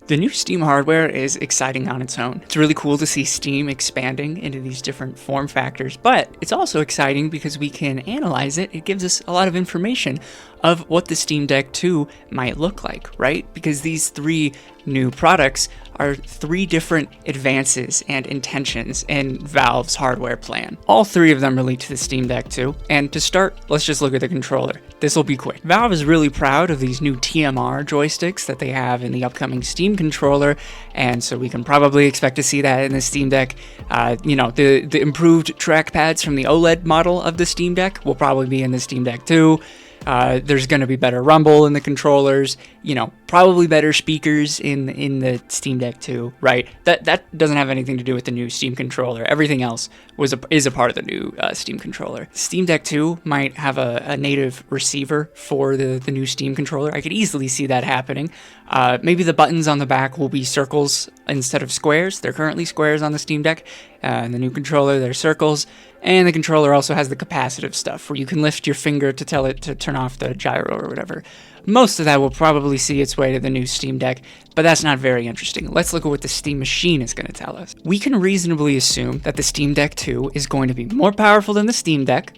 The new Steam hardware is exciting on its own. It's really cool to see Steam expanding into these different form factors, but it's also exciting because we can analyze it. It gives us a lot of information of what the Steam Deck 2 might look like, right? Because these three new products are three different advances and intentions in Valve's hardware plan. All three of them relate to the Steam Deck 2, and to start, let's just look at the controller. This will be quick. Valve is really proud of these new TMR joysticks that they have in the upcoming Steam controller, and so we can probably expect to see that in the Steam Deck. The improved trackpads from the OLED model of the Steam Deck will probably be in the Steam Deck 2. There's going to be better rumble in the controllers, probably better speakers in the Steam Deck 2, right? That doesn't have anything to do with the new Steam controller. Everything else is a part of the new Steam controller. Steam Deck 2 might have a native receiver for the new Steam controller. I could easily see that happening. Maybe the buttons on the back will be circles instead of squares. They're currently squares on the Steam Deck. In the new controller, they're circles. And the controller also has the capacitive stuff where you can lift your finger to tell it to turn off the gyro or whatever. Most of that will probably see its way to the new Steam Deck, but that's not very interesting. Let's look at what the Steam Machine is going to tell us. We can reasonably assume that the Steam Deck 2 is going to be more powerful than the Steam Deck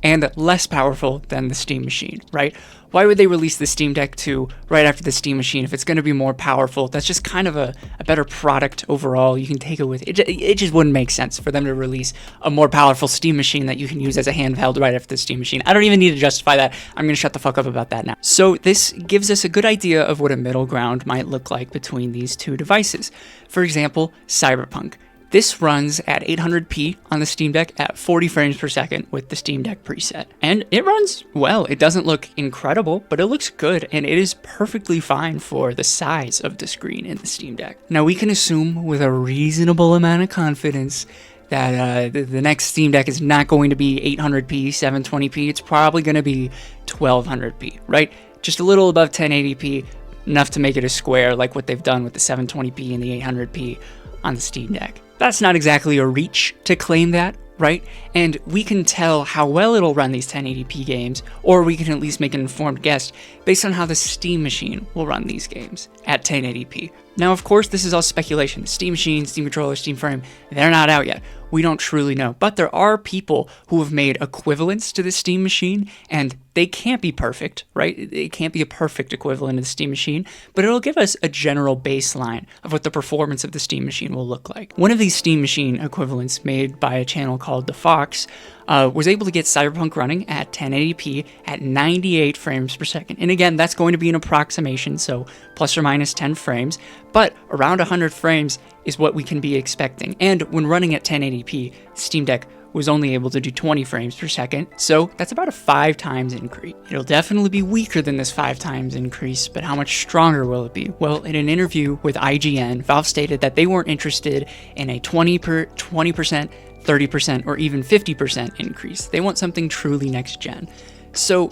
and less powerful than the Steam Machine, right? Why would they release the Steam Deck 2 right after the Steam Machine if it's going to be more powerful? That's just kind of a better product overall. You can take it with it. It just wouldn't make sense for them to release a more powerful Steam Machine that you can use as a handheld right after the Steam Machine. I don't even need to justify that. I'm going to shut the fuck up about that now. So this gives us a good idea of what a middle ground might look like between these two devices. For example, Cyberpunk. This runs at 800p on the Steam Deck at 40 frames per second with the Steam Deck preset. And it runs well. It doesn't look incredible, but it looks good, and it is perfectly fine for the size of the screen in the Steam Deck. Now, we can assume with a reasonable amount of confidence that the next Steam Deck is not going to be 800p, 720p. It's probably going to be 1200p, right? Just a little above 1080p, enough to make it a square like what they've done with the 720p and the 800p on the Steam Deck. That's not exactly a reach to claim that, right? And we can tell how well it'll run these 1080p games, or we can at least make an informed guess based on how the Steam Machine will run these games at 1080p. Now, of course, this is all speculation. The Steam Machine, Steam Controller, Steam Frame, they're not out yet. We don't truly know. But there are people who have made equivalents to the Steam Machine, and they can't be perfect, right? It can't be a perfect equivalent of the Steam Machine, but it'll give us a general baseline of what the performance of the Steam Machine will look like. One of these Steam Machine equivalents made by a channel called The Fox was able to get Cyberpunk running at 1080p at 98 frames per second. And again, that's going to be an approximation, so plus or minus 10 frames, but around 100 frames is what we can be expecting. And when running at 1080p, Steam Deck was only able to do 20 frames per second, so that's about a 5 times increase. It'll definitely be weaker than this 5 times increase, but how much stronger will it be? Well, in an interview with IGN, Valve stated that they weren't interested in a 20%, 30%, or even 50% increase. They want something truly next gen. So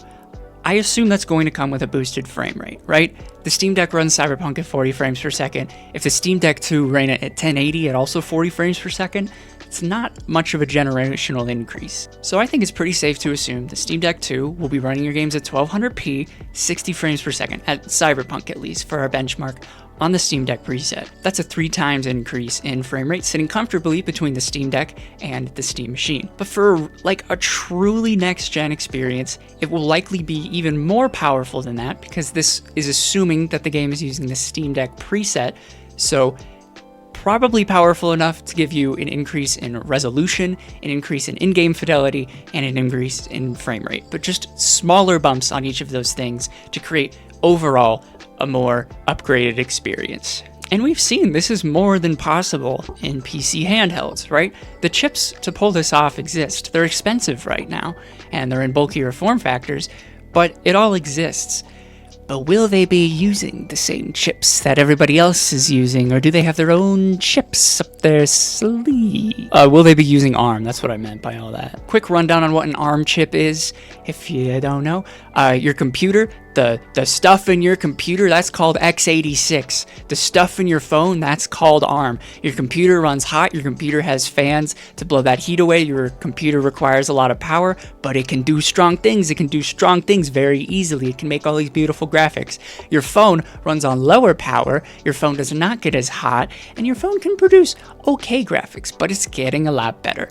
I assume that's going to come with a boosted frame rate, right? The Steam Deck runs Cyberpunk at 40 frames per second. If the Steam Deck 2 ran it at 1080 at also 40 frames per second, it's not much of a generational increase. So I think it's pretty safe to assume the Steam Deck 2 will be running your games at 1200p, 60 frames per second, at Cyberpunk at least, for our benchmark, on the Steam Deck preset. That's a 3 times increase in frame rate, sitting comfortably between the Steam Deck and the Steam Machine. But for like a truly next-gen experience, it will likely be even more powerful than that, because this is assuming that the game is using the Steam Deck preset, so probably powerful enough to give you an increase in resolution, an increase in in-game fidelity, and an increase in frame rate, but just smaller bumps on each of those things to create overall a more upgraded experience. And we've seen this is more than possible in PC handhelds, right? The chips to pull this off exist. They're expensive right now, and they're in bulkier form factors, but it all exists. But will they be using the same chips that everybody else is using, or do they have their own chips up their sleeve? Will they be using ARM? That's what I meant by all that. Quick rundown on what an ARM chip is, if you don't know. Your computer The stuff in your computer, that's called x86. The stuff in your phone, that's called ARM. Your computer runs hot, your computer has fans to blow that heat away, your computer requires a lot of power, but it can do strong things. It can do strong things very easily. It can make all these beautiful graphics. Your phone runs on lower power, your phone does not get as hot, and your phone can produce okay graphics, but it's getting a lot better.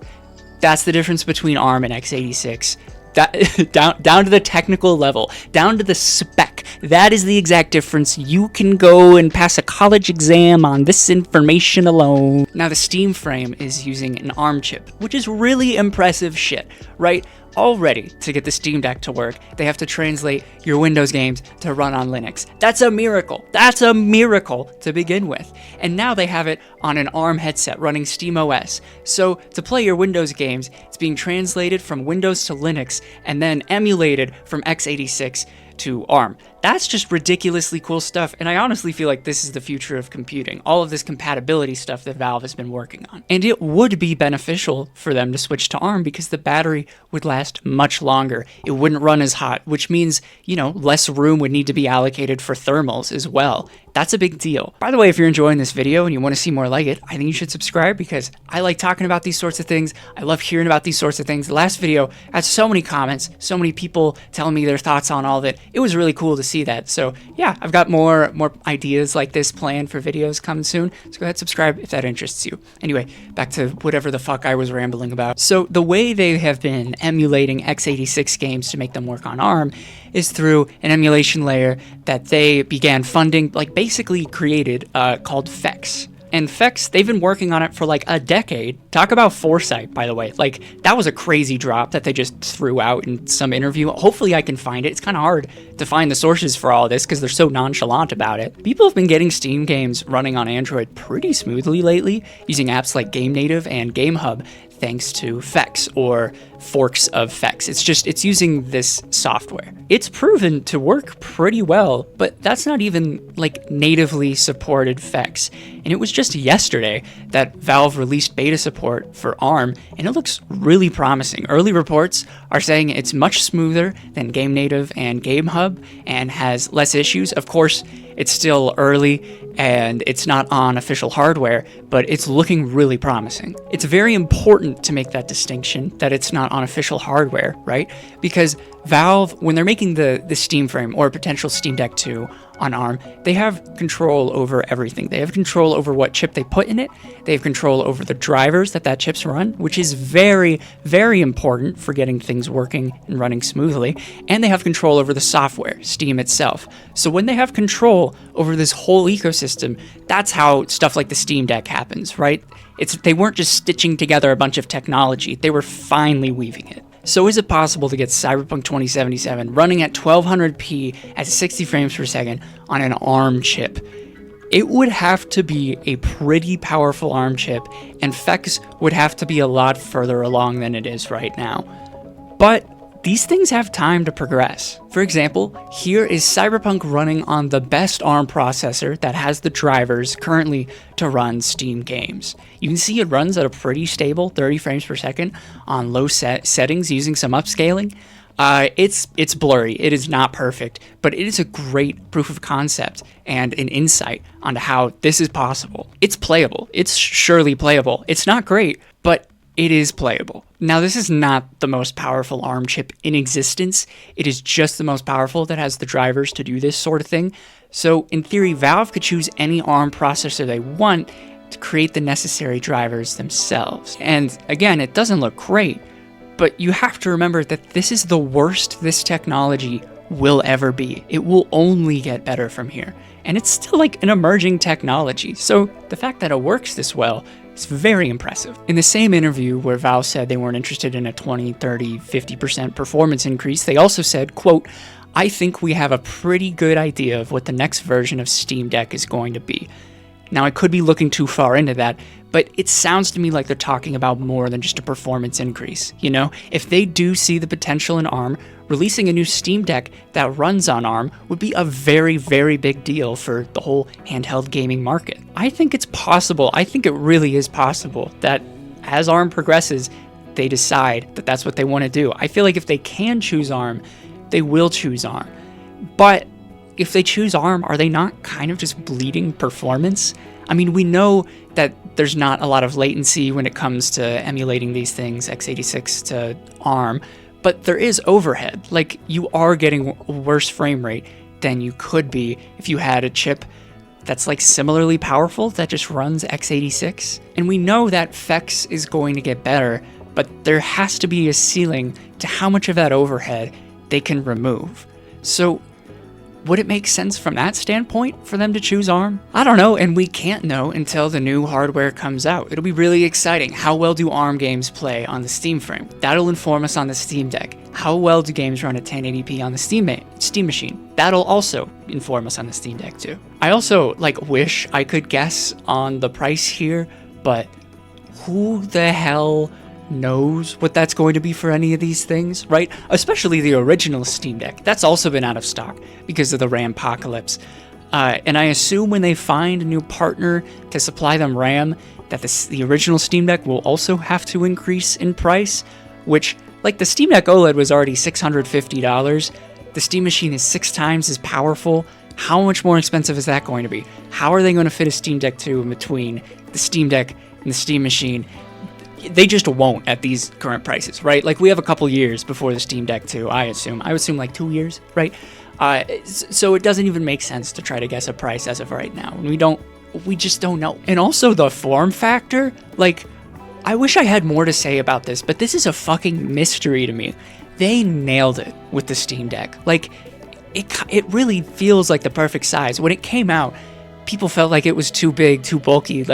That's the difference between ARM and x86. That, down to the technical level, down to the spec. That is the exact difference. You can go and pass a college exam on this information alone. Now, the Steam frame is using an ARM chip, which is really impressive shit, right? Already, to get the Steam Deck to work, they have to translate your Windows games to run on Linux. That's a miracle. That's a miracle to begin with. And now they have it on an ARM headset running SteamOS. So to play your Windows games, it's being translated from Windows to Linux and then emulated from x86 to ARM. That's just ridiculously cool stuff, and I honestly feel like this is the future of computing. All of this compatibility stuff that Valve has been working on. And it would be beneficial for them to switch to ARM because the battery would last much longer. It wouldn't run as hot, which means, less room would need to be allocated for thermals as well. That's a big deal. By the way, if you're enjoying this video and you want to see more like it, I think you should subscribe because I like talking about these sorts of things. I love hearing about these sorts of things. The last video had so many comments, so many people telling me their thoughts on all of it. It was really cool to see that. So yeah, I've got more ideas like this planned for videos coming soon. So go ahead, subscribe if that interests you. Anyway, back to whatever the fuck I was rambling about. So the way they have been emulating x86 games to make them work on ARM is through an emulation layer that they began funding, basically created, called fex. And fex, they've been working on it for like a decade. Talk about foresight, by the way. That was a crazy drop that they just threw out in some interview. Hopefully I can find it. It's kind of hard to find the sources for all of this because they're so nonchalant about it. People have been getting Steam games running on Android pretty smoothly lately, using apps like Game Native and Game Hub, thanks to fex or forks of fex. It's using this software. It's proven to work pretty well, but that's not even natively supported fex. And it was just yesterday that Valve released beta support for ARM, and it looks really promising. Early reports are saying it's much smoother than Game Native and Game Hub and has less issues. Of course, it's still early and it's not on official hardware, but it's looking really promising. It's very important to make that distinction that it's not on official hardware, right? Because Valve, when they're making the Steam frame or potential Steam Deck 2 on ARM, they have control over everything. They have control over what chip they put in it. They have control over the drivers that chip's run, which is very, very important for getting things working and running smoothly. And they have control over the software, Steam itself. So when they have control over this whole ecosystem, that's how stuff like the Steam Deck happens, right? They weren't just stitching together a bunch of technology. They were finely weaving it. So is it possible to get Cyberpunk 2077 running at 1200p at 60 frames per second on an ARM chip? It would have to be a pretty powerful ARM chip, and fex would have to be a lot further along than it is right now. But these things have time to progress. For example, here is Cyberpunk running on the best ARM processor that has the drivers currently to run Steam games. You can see it runs at a pretty stable 30 frames per second on low settings using some upscaling. It's blurry, it is not perfect, but it is a great proof of concept and an insight onto how this is possible. It's playable, it's surely playable. It's not great, but it is playable. Now, this is not the most powerful ARM chip in existence. It is just the most powerful that has the drivers to do this sort of thing. So in theory, Valve could choose any ARM processor they want to create the necessary drivers themselves. And again, it doesn't look great, but you have to remember that this is the worst this technology will ever be. It will only get better from here. And it's still an emerging technology. So the fact that it works this well, it's very impressive. In the same interview where Valve said they weren't interested in a 20, 30, 50% performance increase, they also said, quote, "I think we have a pretty good idea of what the next version of Steam Deck is going to be." Now, I could be looking too far into that, but it sounds to me like they're talking about more than just a performance increase. If they do see the potential in ARM, releasing a new Steam Deck that runs on ARM would be a very, very big deal for the whole handheld gaming market. I think it's possible. I think it really is possible that as ARM progresses, they decide that that's what they want to do. I feel like if they can choose ARM, they will choose ARM. But if they choose ARM, are they not kind of just bleeding performance? I mean, we know that there's not a lot of latency when it comes to emulating these things, x86 to ARM, but there is overhead. Like, you are getting a worse frame rate than you could be if you had a chip that's like similarly powerful that just runs x86. And we know that FEX is going to get better, but there has to be a ceiling to how much of that overhead they can remove. So would it make sense from that standpoint for them to choose ARM? I don't know, and we can't know until the new hardware comes out. It'll be really exciting. How well do ARM games play on the Steam frame? That'll inform us on the Steam Deck. How well do games run at 1080p on the Steam machine? That'll also inform us on the Steam Deck too. I also wish I could guess on the price here, but who the hell knows what that's going to be for any of these things, right? Especially the original Steam Deck. That's also been out of stock because of the RAM apocalypse. And I assume when they find a new partner to supply them RAM, that the original Steam Deck will also have to increase in price, which, the Steam Deck OLED was already $650. The Steam Machine is 6 times as powerful. How much more expensive is that going to be? How are they going to fit a Steam Deck 2 in between the Steam Deck and the Steam Machine? They just won't at these current prices, right? We have a couple years before the Steam Deck 2, I assume. I would assume 2 years, right? So it doesn't even make sense to try to guess a price as of right now. We just don't know. And also the form factor, I wish I had more to say about this, but this is a fucking mystery to me. They nailed it with the Steam Deck. It really feels like the perfect size. When it came out, people felt like it was too big, too bulky,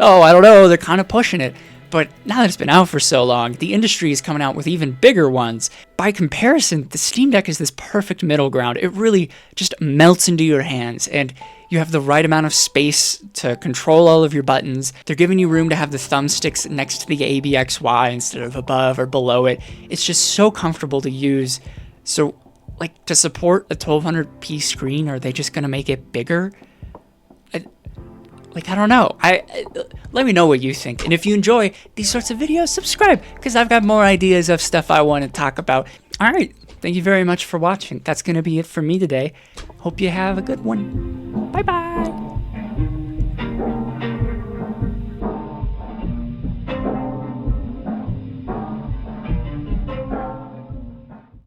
oh, I don't know, they're kind of pushing it. But now that it's been out for so long, the industry is coming out with even bigger ones. By comparison, the Steam Deck is this perfect middle ground. It really just melts into your hands, and you have the right amount of space to control all of your buttons. They're giving you room to have the thumbsticks next to the ABXY instead of above or below it. It's just so comfortable to use. So, to support a 1200p screen, are they just going to make it bigger? I don't know. Let me know what you think. And if you enjoy these sorts of videos, subscribe, because I've got more ideas of stuff I want to talk about. All right. Thank you very much for watching. That's going to be it for me today. Hope you have a good one. Bye-bye.